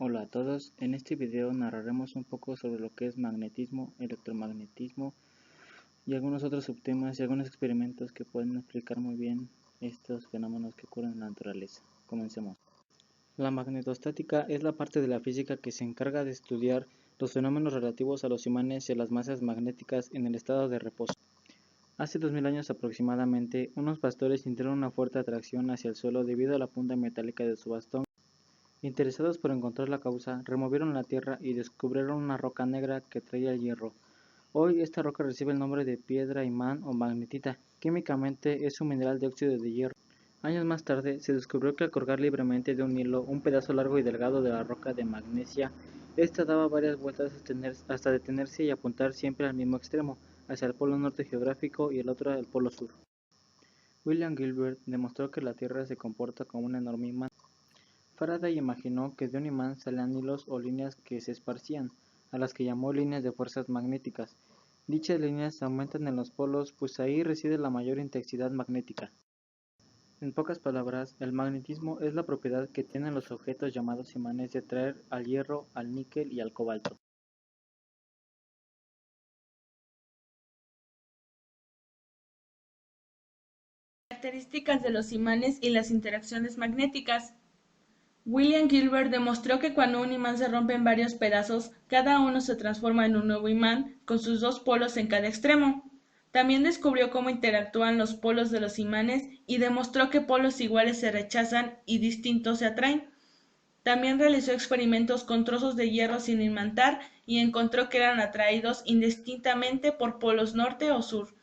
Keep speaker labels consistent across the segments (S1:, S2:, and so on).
S1: Hola a todos, en este video narraremos un poco sobre lo que es magnetismo, electromagnetismo y algunos otros subtemas y algunos experimentos que pueden explicar muy bien estos fenómenos que ocurren en la naturaleza. Comencemos. La magnetostática es la parte de la física que se encarga de estudiar los fenómenos relativos a los imanes y a las masas magnéticas en el estado de reposo. Hace 2000 años aproximadamente, unos pastores sintieron una fuerte atracción hacia el suelo debido a la punta metálica de su bastón. Interesados por encontrar la causa, removieron la tierra y descubrieron una roca negra que traía hierro. Hoy esta roca recibe el nombre de piedra imán o magnetita. Químicamente es un mineral de óxido de hierro. Años más tarde se descubrió que al colgar libremente de un hilo un pedazo largo y delgado de la roca de magnesia, esta daba varias vueltas hasta detenerse y apuntar siempre al mismo extremo, hacia el polo norte geográfico y el otro al polo sur. William Gilbert demostró que la Tierra se comporta como un enorme imán. Faraday imaginó que de un imán salían hilos o líneas que se esparcían, a las que llamó líneas de fuerzas magnéticas. Dichas líneas aumentan en los polos, pues ahí reside la mayor intensidad magnética. En pocas palabras, el magnetismo es la propiedad que tienen los objetos llamados imanes de atraer al hierro, al níquel y al cobalto.
S2: Características de los imanes y las interacciones magnéticas. William Gilbert demostró que cuando un imán se rompe en varios pedazos, cada uno se transforma en un nuevo imán, con sus dos polos en cada extremo. También descubrió cómo interactúan los polos de los imanes y demostró que polos iguales se rechazan y distintos se atraen. También realizó experimentos con trozos de hierro sin imantar y encontró que eran atraídos indistintamente por polos norte o sur.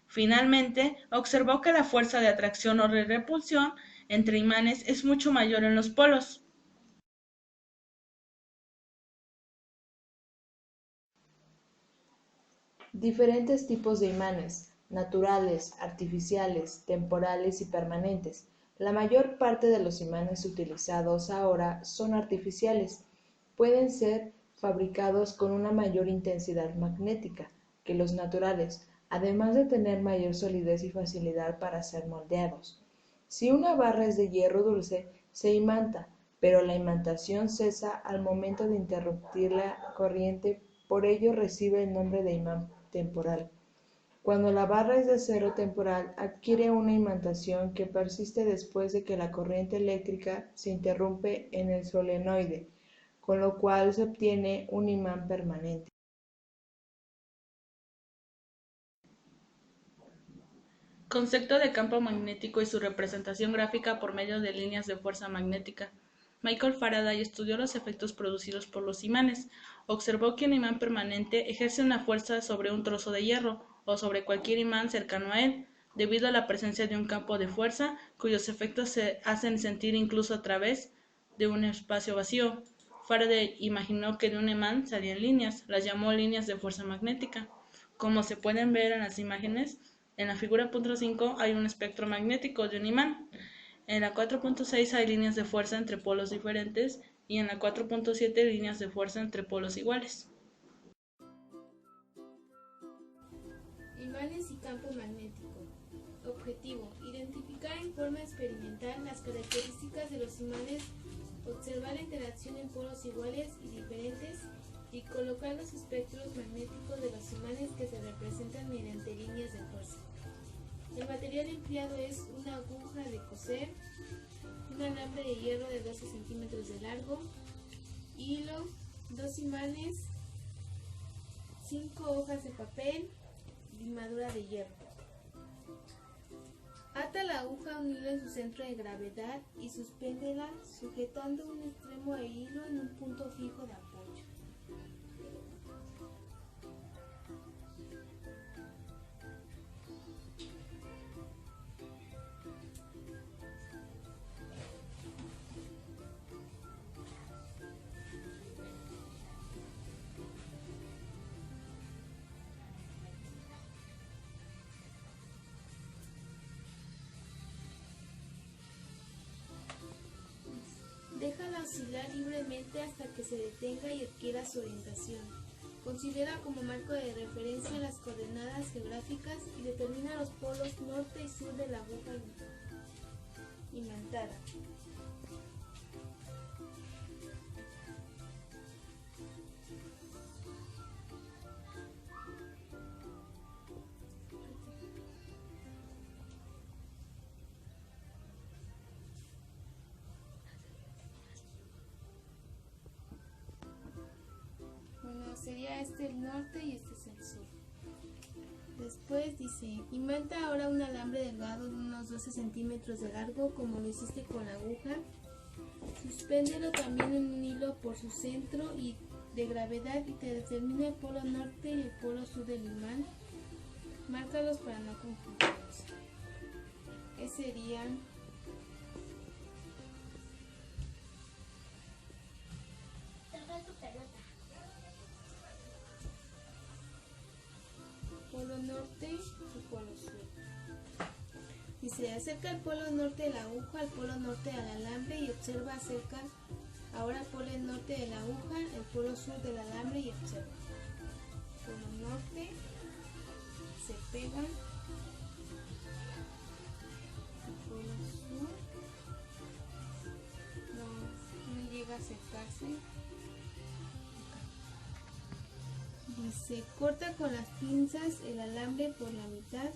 S2: Finalmente, observó que la fuerza de atracción o de repulsión entre imanes es mucho mayor en los polos.
S3: Diferentes tipos de imanes, naturales, artificiales, temporales y permanentes. La mayor parte de los imanes utilizados ahora son artificiales. Pueden ser fabricados con una mayor intensidad magnética que los naturales, además de tener mayor solidez y facilidad para ser moldeados. Si una barra es de hierro dulce, se imanta, pero la imantación cesa al momento de interrumpir la corriente, por ello recibe el nombre de imán temporal. Cuando la barra es de acero temporal, adquiere una imantación que persiste después de que la corriente eléctrica se interrumpe en el solenoide, con lo cual se obtiene un imán permanente.
S2: Concepto de campo magnético y su representación gráfica por medio de líneas de fuerza magnética. Michael Faraday estudió los efectos producidos por los imanes. Observó que un imán permanente ejerce una fuerza sobre un trozo de hierro o sobre cualquier imán cercano a él, debido a la presencia de un campo de fuerza cuyos efectos se hacen sentir incluso a través de un espacio vacío. Faraday imaginó que de un imán salían líneas, las llamó líneas de fuerza magnética. Como se pueden ver en las imágenes, en la figura .5 hay un espectro magnético de un imán. En la 4.6 hay líneas de fuerza entre polos diferentes y en la 4.7 líneas de fuerza entre polos iguales.
S4: Imanes y campo magnético. Objetivo: identificar en forma experimental las características de los imanes, observar la interacción en polos iguales y diferentes y colocar los espectros magnéticos de los imanes que se representan mediante líneas de fuerza. El material empleado es una aguja de coser, un alambre de hierro de 12 centímetros de largo, hilo, 2 imanes, 5 hojas de papel, limadura de hierro. Ata la aguja a un hilo en su centro de gravedad y suspéndela sujetando un extremo del hilo en un punto fijo de apoyo. Déjala oscilar libremente hasta que se detenga y adquiera su orientación. Considera como marco de referencia las coordenadas geográficas y determina los polos norte y sur de la aguja imantada. sería este el norte y este es el sur. Después dice, inventa ahora un alambre delgado de unos 12 centímetros de largo como lo hiciste con la aguja. Suspéndelo también en un hilo por su centro y de gravedad y te determina el polo norte y el polo sur del imán. Márcalos para no confundirlos. ¿Qué serían? Polo norte y polo sur. Dice, acerca el polo norte de la aguja al polo norte del alambre y observa acerca ahora el polo norte de la aguja, el polo sur del alambre y observa. Polo norte se pegan, el polo sur no llega a acercarse. Dice, corta con las pinzas el alambre por la mitad.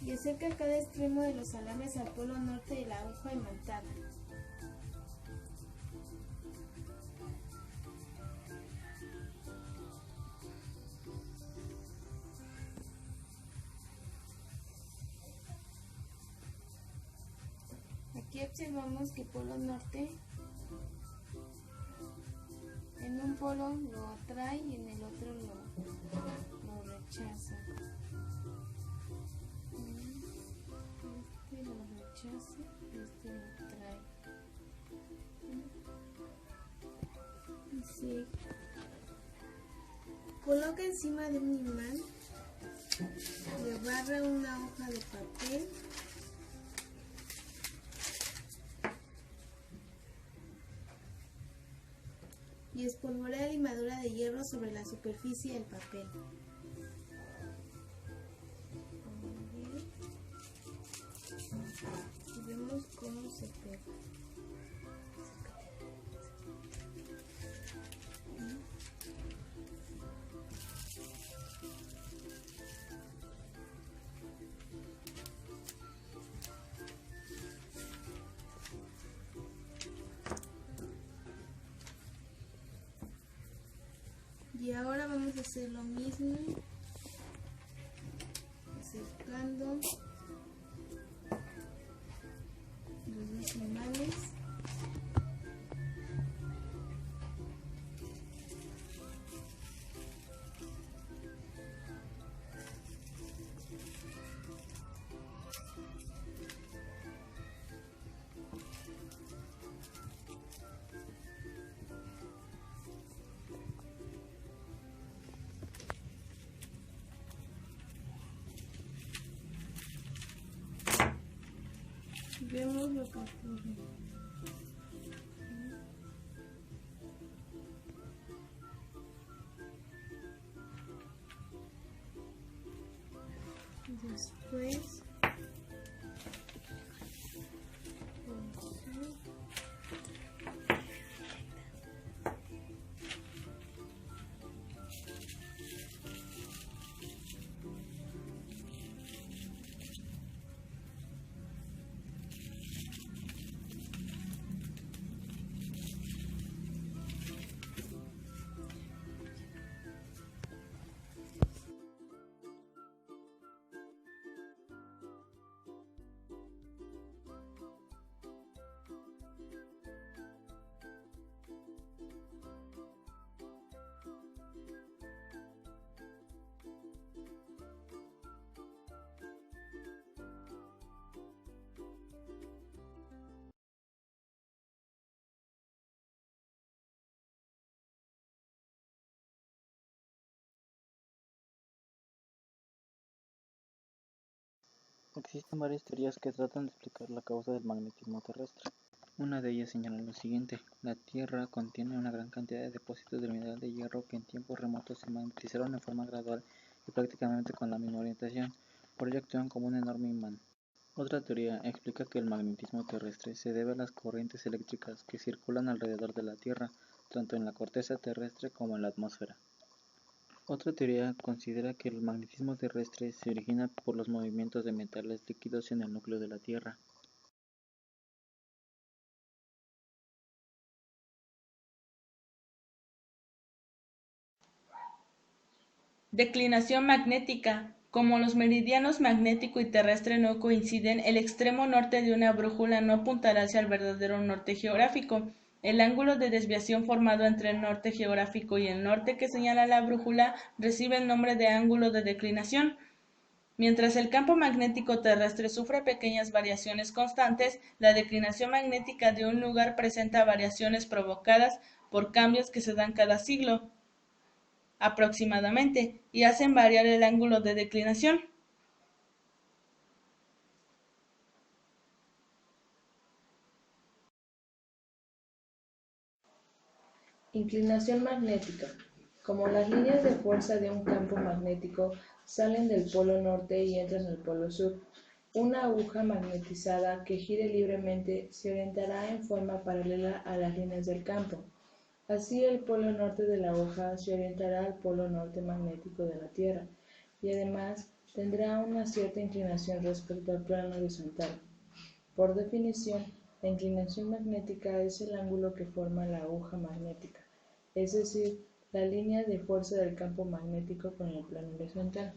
S4: Y acerca cada extremo de los alambres al polo norte de la aguja imantada. Aquí observamos que polo norte en un polo lo atrae y en el otro lo rechaza. Este lo rechaza y este lo atrae. Dice, coloca encima de un imán, le barra una hoja de papel. Y espolvorea limadura de hierro sobre la superficie del papel. Y vemos cómo se pega. Y ahora vamos a hacer lo mismo, acercando los dos imanes. Vemos lo que ocurre. Después
S1: Existen varias teorías que tratan de explicar la causa del magnetismo terrestre. Una de ellas señala lo siguiente: la Tierra contiene una gran cantidad de depósitos del mineral de hierro que en tiempos remotos se magnetizaron de forma gradual y prácticamente con la misma orientación, por ello actúan como un enorme imán. Otra teoría explica que el magnetismo terrestre se debe a las corrientes eléctricas que circulan alrededor de la Tierra, tanto en la corteza terrestre como en la atmósfera. Otra teoría considera que el magnetismo terrestre se origina por los movimientos de metales líquidos en el núcleo de la Tierra.
S2: Declinación magnética. Como los meridianos magnético y terrestre no coinciden, el extremo norte de una brújula no apuntará hacia el verdadero norte geográfico. El ángulo de desviación formado entre el norte geográfico y el norte que señala la brújula recibe el nombre de ángulo de declinación. Mientras el campo magnético terrestre sufre pequeñas variaciones constantes, la declinación magnética de un lugar presenta variaciones provocadas por cambios que se dan cada siglo aproximadamente y hacen variar el ángulo de declinación.
S3: Inclinación magnética. Como las líneas de fuerza de un campo magnético salen del polo norte y entran al polo sur, una aguja magnetizada que gire libremente se orientará en forma paralela a las líneas del campo. Así, el polo norte de la aguja se orientará al polo norte magnético de la Tierra y además tendrá una cierta inclinación respecto al plano horizontal. Por definición, la inclinación magnética es el ángulo que forma la aguja magnética, es decir, la línea de fuerza del campo magnético con el plano horizontal.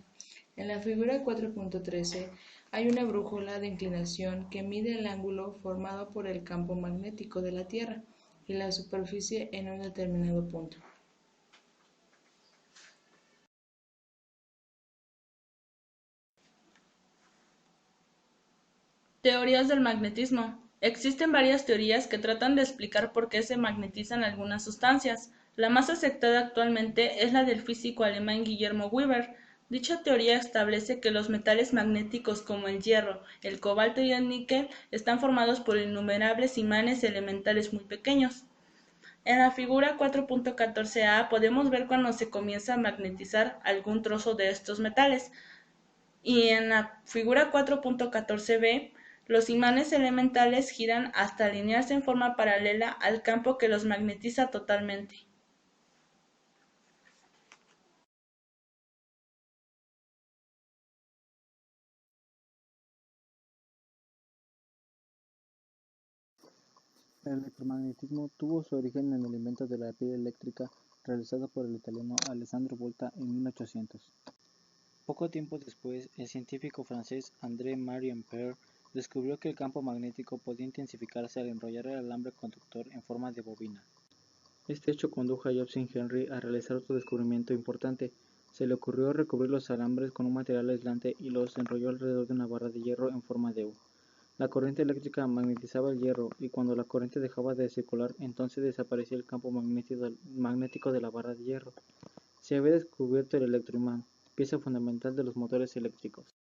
S3: En la figura 4.13 hay una brújula de inclinación que mide el ángulo formado por el campo magnético de la Tierra y la superficie en un determinado punto.
S2: Teorías del magnetismo. Existen varias teorías que tratan de explicar por qué se magnetizan algunas sustancias. La más aceptada actualmente es la del físico alemán Guillermo Weber. Dicha teoría establece que los metales magnéticos como el hierro, el cobalto y el níquel están formados por innumerables imanes elementales muy pequeños. En la figura 4.14a podemos ver cuando se comienza a magnetizar algún trozo de estos metales. Y en la figura 4.14b, los imanes elementales giran hasta alinearse en forma paralela al campo que los magnetiza totalmente.
S1: El electromagnetismo tuvo su origen en el invento de la pila eléctrica realizado por el italiano Alessandro Volta en 1800. Poco tiempo después, el científico francés André-Marie Ampère descubrió que el campo magnético podía intensificarse al enrollar el alambre conductor en forma de bobina. Este hecho condujo a Jobson Henry a realizar otro descubrimiento importante. Se le ocurrió recubrir los alambres con un material aislante y los enrolló alrededor de una barra de hierro en forma de U. La corriente eléctrica magnetizaba el hierro y cuando la corriente dejaba de circular, entonces desaparecía el campo magnético de la barra de hierro. Se había descubierto el electroimán, pieza fundamental de los motores eléctricos.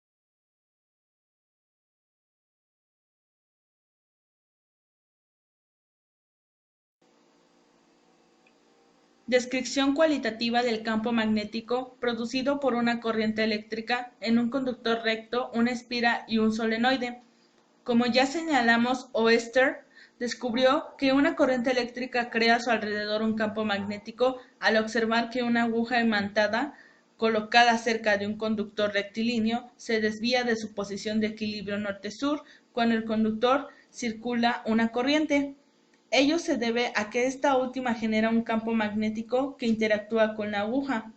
S2: Descripción cualitativa del campo magnético producido por una corriente eléctrica en un conductor recto, una espira y un solenoide. Como ya señalamos, Oester descubrió que una corriente eléctrica crea a su alrededor un campo magnético al observar que una aguja imantada colocada cerca de un conductor rectilíneo se desvía de su posición de equilibrio norte-sur cuando el conductor circula una corriente. Ello se debe a que esta última genera un campo magnético que interactúa con la aguja.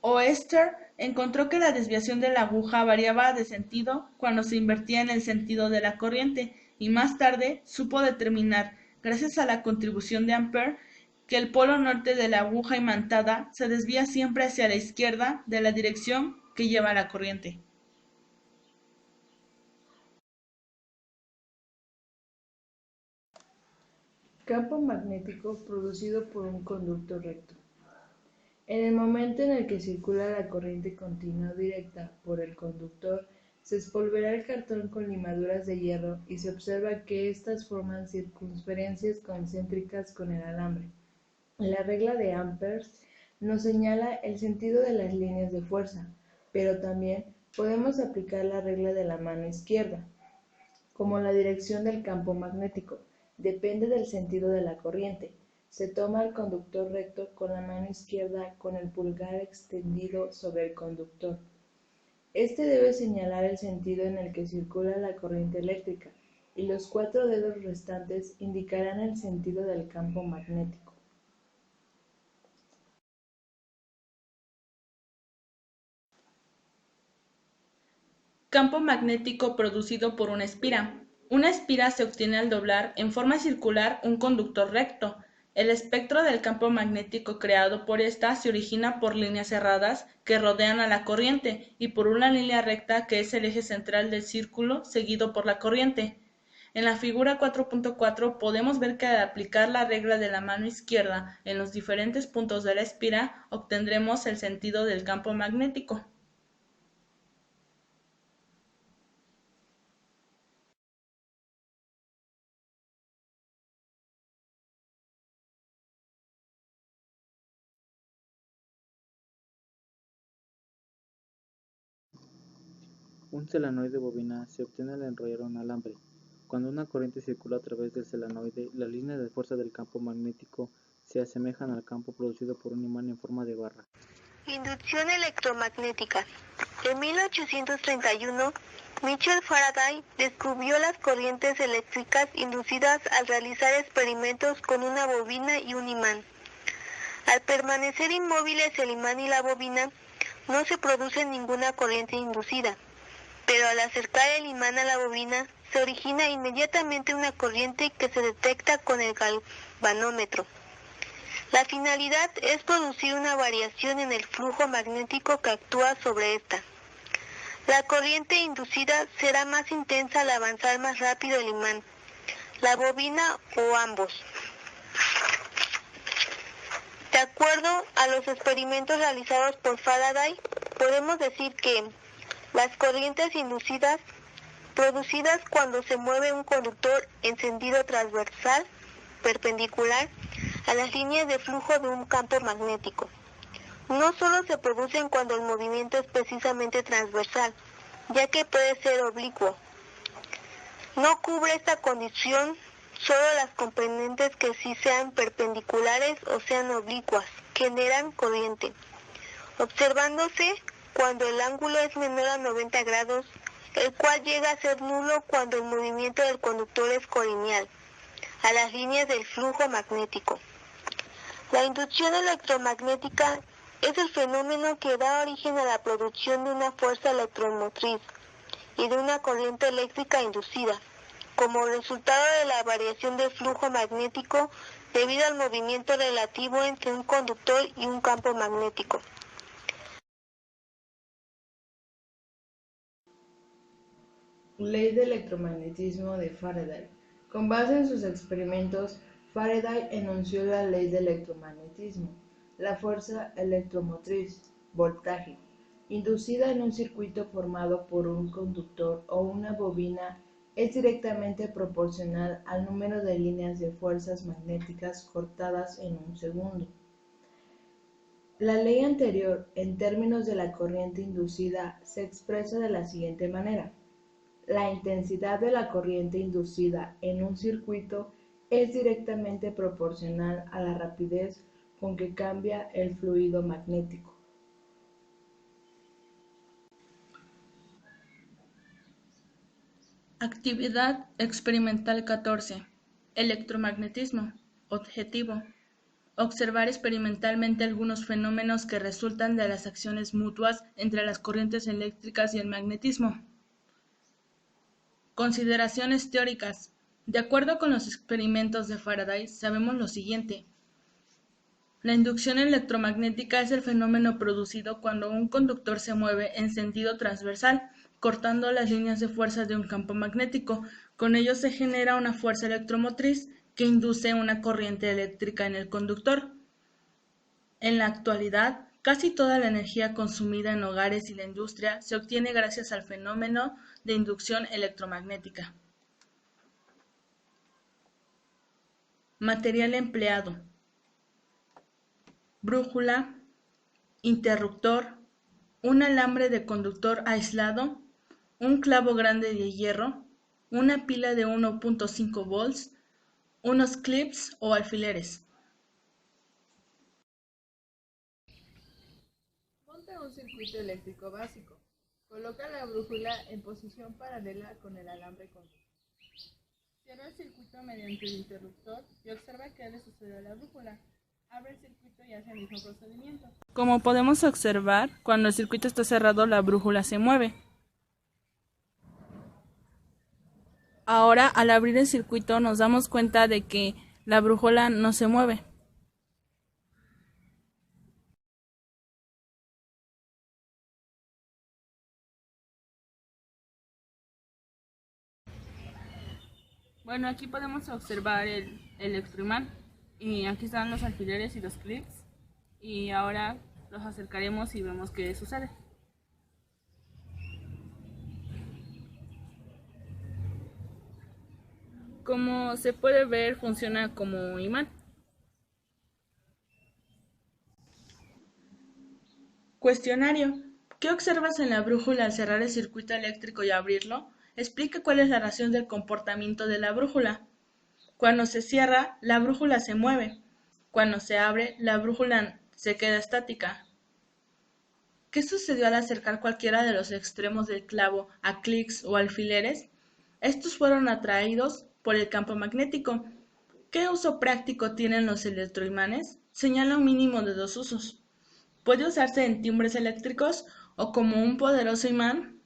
S2: Oester encontró que la desviación de la aguja variaba de sentido cuando se invertía en el sentido de la corriente y más tarde supo determinar, gracias a la contribución de Ampère, que el polo norte de la aguja imantada se desvía siempre hacia la izquierda de la dirección que lleva la corriente.
S3: Campo magnético producido por un conducto recto. En el momento en el que circula la corriente continua directa por el conductor, se espolvorea el cartón con limaduras de hierro y se observa que éstas forman circunferencias concéntricas con el alambre. La regla de Amperes nos señala el sentido de las líneas de fuerza, pero también podemos aplicar la regla de la mano izquierda, como la dirección del campo magnético depende del sentido de la corriente. Se toma el conductor recto con la mano izquierda con el pulgar extendido sobre el conductor. Este debe señalar el sentido en el que circula la corriente eléctrica y los 4 dedos restantes indicarán el sentido del campo magnético.
S2: Campo magnético producido por una espira. Una espira se obtiene al doblar en forma circular un conductor recto. El espectro del campo magnético creado por esta se origina por líneas cerradas que rodean a la corriente y por una línea recta que es el eje central del círculo seguido por la corriente. En la figura 4.4 podemos ver que al aplicar la regla de la mano izquierda en los diferentes puntos de la espira obtendremos el sentido del campo magnético.
S1: Un solenoide de bobina se obtiene al enrollar un alambre. Cuando una corriente circula a través del solenoide, las líneas de fuerza del campo magnético se asemejan al campo producido por un imán en forma de barra.
S5: Inducción electromagnética. En 1831, Michael Faraday descubrió las corrientes eléctricas inducidas al realizar experimentos con una bobina y un imán. Al permanecer inmóviles el imán y la bobina, no se produce ninguna corriente inducida, pero al acercar el imán a la bobina, se origina inmediatamente una corriente que se detecta con el galvanómetro. La finalidad es producir una variación en el flujo magnético que actúa sobre esta. La corriente inducida será más intensa al avanzar más rápido el imán, la bobina o ambos. De acuerdo a los experimentos realizados por Faraday, podemos decir que las corrientes inducidas, producidas cuando se mueve un conductor en sentido transversal, perpendicular, a las líneas de flujo de un campo magnético. No solo se producen cuando el movimiento es precisamente transversal, ya que puede ser oblicuo. No cubre esta condición solo las componentes que sí sean perpendiculares o sean oblicuas, generan corriente, observándose cuando el ángulo es menor a 90 grados, el cual llega a ser nulo cuando el movimiento del conductor es colineal a las líneas del flujo magnético. La inducción electromagnética es el fenómeno que da origen a la producción de una fuerza electromotriz y de una corriente eléctrica inducida, como resultado de la variación del flujo magnético debido al movimiento relativo entre un conductor y un campo magnético.
S3: Ley de electromagnetismo de Faraday. Con base en sus experimentos, Faraday enunció la ley de electromagnetismo. La fuerza electromotriz, voltaje, inducida en un circuito formado por un conductor o una bobina es directamente proporcional al número de líneas de fuerzas magnéticas cortadas en un segundo. La ley anterior, en términos de la corriente inducida, se expresa de la siguiente manera. La intensidad de la corriente inducida en un circuito es directamente proporcional a la rapidez con que cambia el fluido magnético.
S2: Actividad experimental 14. Electromagnetismo. Objetivo. Observar experimentalmente algunos fenómenos que resultan de las acciones mutuas entre las corrientes eléctricas y el magnetismo. Consideraciones teóricas. De acuerdo con los experimentos de Faraday, sabemos lo siguiente. La inducción electromagnética es el fenómeno producido cuando un conductor se mueve en sentido transversal, cortando las líneas de fuerza de un campo magnético. Con ello se genera una fuerza electromotriz que induce una corriente eléctrica en el conductor. En la actualidad, casi toda la energía consumida en hogares y la industria se obtiene gracias al fenómeno de inducción electromagnética. Material empleado: brújula, interruptor, un alambre de conductor aislado, un clavo grande de hierro, una pila de 1.5 volts, unos clips o alfileres.
S3: Monta un circuito eléctrico básico. Coloca la brújula en posición paralela con el alambre conductor. Cierra el circuito mediante el interruptor y observa qué le sucede a la brújula. Abre el circuito y hace el mismo procedimiento.
S2: Como podemos observar, cuando el circuito está cerrado, la brújula se mueve. Ahora, al abrir el circuito, nos damos cuenta de que la brújula no se mueve. Bueno, aquí podemos observar el electroimán y aquí están los alfileres y los clips y ahora los acercaremos y vemos qué sucede. Como se puede ver, funciona como imán. Cuestionario. ¿Qué observas en la brújula al cerrar el circuito eléctrico y abrirlo? Explica cuál es la razón del comportamiento de la brújula. Cuando se cierra, la brújula se mueve. Cuando se abre, la brújula se queda estática. ¿Qué sucedió al acercar cualquiera de los extremos del clavo a clics o alfileres? Estos fueron atraídos por el campo magnético. ¿Qué uso práctico tienen los electroimanes? Señala un mínimo de 2 usos. Puede usarse en timbres eléctricos o como un poderoso imán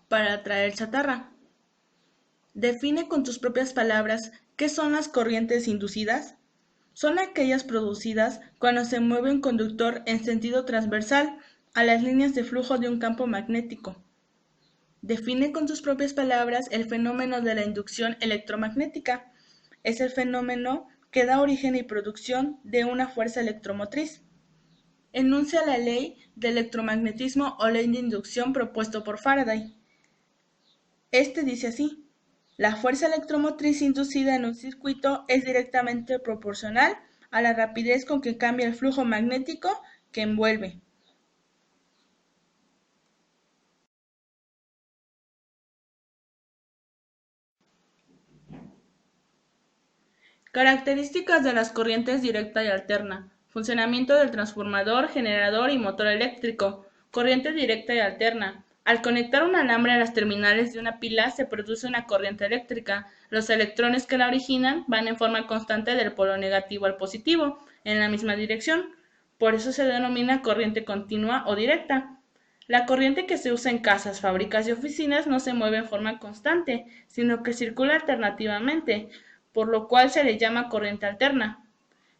S2: para atraer chatarra. Define con tus propias palabras qué son las corrientes inducidas. Son aquellas producidas cuando se mueve un conductor en sentido transversal a las líneas de flujo de un campo magnético. Define con tus propias palabras el fenómeno de la inducción electromagnética. Es el fenómeno que da origen y producción de una fuerza electromotriz. Enuncia la ley de electromagnetismo o ley de inducción propuesto por Faraday. Este dice así: la fuerza electromotriz inducida en un circuito es directamente proporcional a la rapidez con que cambia el flujo magnético que envuelve. Características de las corrientes directa y alterna. Funcionamiento del transformador, generador y motor eléctrico. Corriente directa y alterna. Al conectar un alambre a las terminales de una pila se produce una corriente eléctrica. Los electrones que la originan van en forma constante del polo negativo al positivo, en la misma dirección. Por eso se denomina corriente continua o directa. La corriente que se usa en casas, fábricas y oficinas no se mueve en forma constante, sino que circula alternativamente, por lo cual se le llama corriente alterna.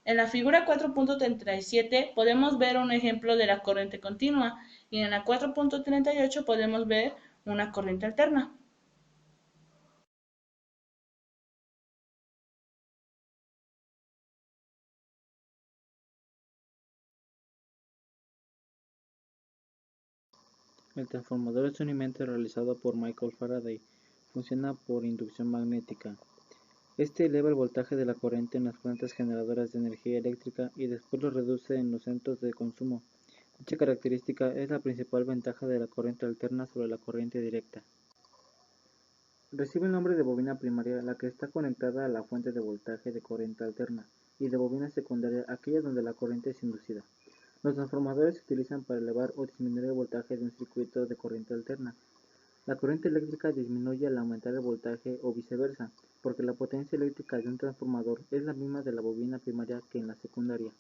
S2: En la figura 4.37 podemos ver un ejemplo de la corriente continua y en la 4.38 podemos ver una corriente alterna.
S1: El transformador es un invento realizado por Michael Faraday. Funciona por inducción magnética. Este eleva el voltaje de la corriente en las plantas generadoras de energía eléctrica y después lo reduce en los centros de consumo. Dicha característica es la principal ventaja de la corriente alterna sobre la corriente directa. Recibe el nombre de bobina primaria la que está conectada a la fuente de voltaje de corriente alterna y de bobina secundaria aquella donde la corriente es inducida. Los transformadores se utilizan para elevar o disminuir el voltaje de un circuito de corriente alterna. La corriente eléctrica disminuye al aumentar el voltaje o viceversa, porque la potencia eléctrica de un transformador es la misma de la bobina primaria que en la secundaria.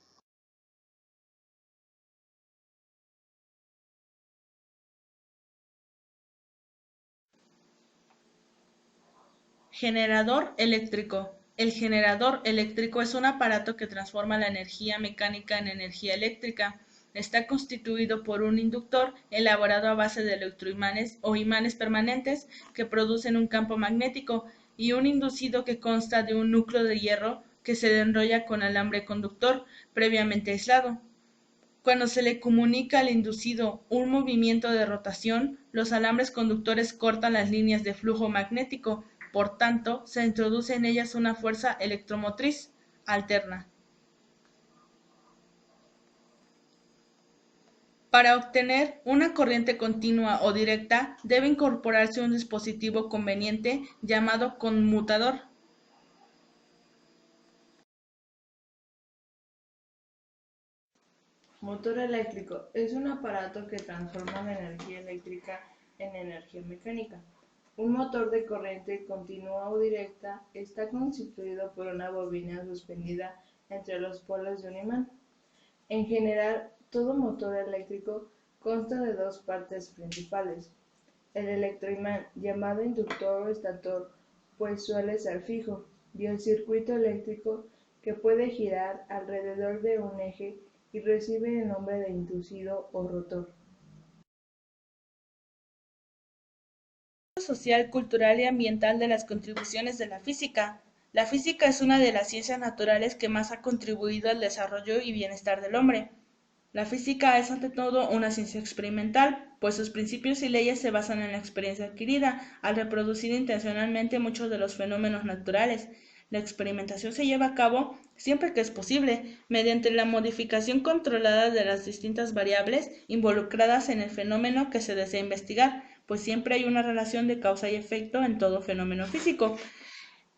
S2: Generador eléctrico. El generador eléctrico es un aparato que transforma la energía mecánica en energía eléctrica. Está constituido por un inductor elaborado a base de electroimanes o imanes permanentes que producen un campo magnético y un inducido que consta de un núcleo de hierro que se enrolla con alambre conductor previamente aislado. Cuando se le comunica al inducido un movimiento de rotación, los alambres conductores cortan las líneas de flujo magnético. Por tanto, se introduce en ellas una fuerza electromotriz alterna. Para obtener una corriente continua o directa, debe incorporarse un dispositivo conveniente llamado conmutador.
S3: Motor eléctrico es un aparato que transforma la energía eléctrica en energía mecánica. Un motor de corriente continua o directa está constituido por una bobina suspendida entre los polos de un imán. En general, todo motor eléctrico consta de dos partes principales: el electroimán, llamado inductor o estator, pues suele ser fijo, y el circuito eléctrico, que puede girar alrededor de un eje y recibe el nombre de inducido o rotor.
S2: Social, cultural y ambiental de las contribuciones de la física. La física es una de las ciencias naturales que más ha contribuido al desarrollo y bienestar del hombre. La física es ante todo una ciencia experimental, pues sus principios y leyes se basan en la experiencia adquirida, al reproducir intencionalmente muchos de los fenómenos naturales. La experimentación se lleva a cabo, siempre que es posible, mediante la modificación controlada de las distintas variables involucradas en el fenómeno que se desea investigar, pues siempre hay una relación de causa y efecto en todo fenómeno físico.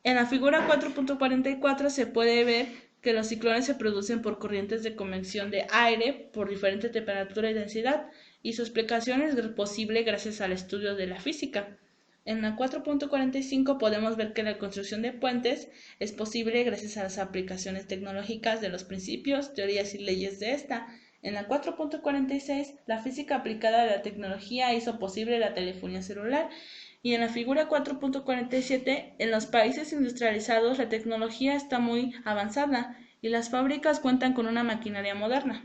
S2: En la figura 4.44 se puede ver que los ciclones se producen por corrientes de convección de aire por diferente temperatura y densidad, y su explicación es posible gracias al estudio de la física. En la 4.45 podemos ver que la construcción de puentes es posible gracias a las aplicaciones tecnológicas de los principios, teorías y leyes de esta. En la 4.46, la física aplicada a la tecnología hizo posible la telefonía celular. Y en la figura 4.47, en los países industrializados la tecnología está muy avanzada y las fábricas cuentan con una maquinaria moderna.